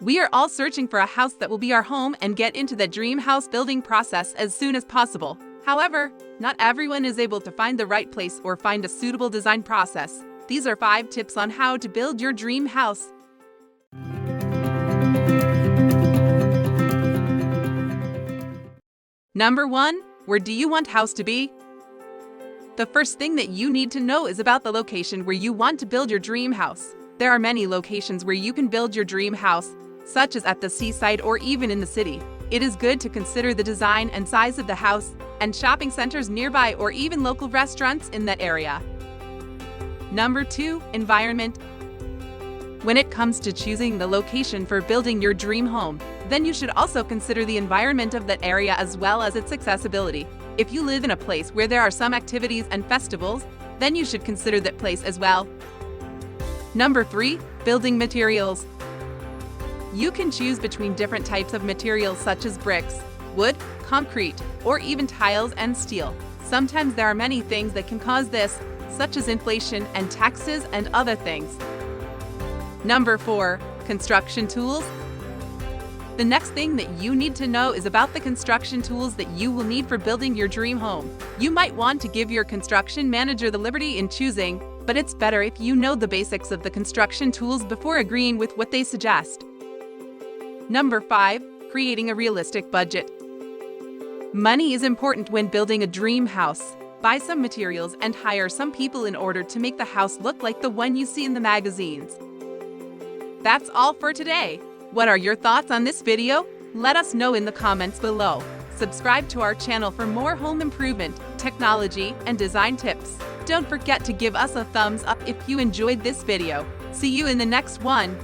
We are all searching for a house that will be our home and get into the dream house building process as soon as possible. However, not everyone is able to find the right place or find a suitable design process. These are 5 tips on how to build your dream house. Number 1. Where do you want house to be? The first thing that you need to know is about the location where you want to build your dream house. There are many locations where you can build your dream house, such as at the seaside or even in the city. It is good to consider the design and size of the house and shopping centers nearby or even local restaurants in that area. Number 2. Environment. When it comes to choosing the location for building your dream home, then you should also consider the environment of that area as well as its accessibility. If you live in a place where there are some activities and festivals, then you should consider that place as well. Number 3. Building materials. You can choose between different types of materials such as bricks, wood, concrete, or even tiles and steel. Sometimes there are many things that can cause this, such as inflation and taxes and other things. Number 4. Construction tools. The next thing that you need to know is about the construction tools that you will need for building your dream home. You might want to give your construction manager the liberty in choosing, but it's better if you know the basics of the construction tools before agreeing with what they suggest. Number 5. Creating a realistic budget. Money is important when building a dream house. Buy some materials and hire some people in order to make the house look like the one you see in the magazines. That's all for today. What are your thoughts on this video? Let us know in the comments below. Subscribe to our channel for more home improvement, technology, and design tips. Don't forget to give us a thumbs up if you enjoyed this video. See you in the next one.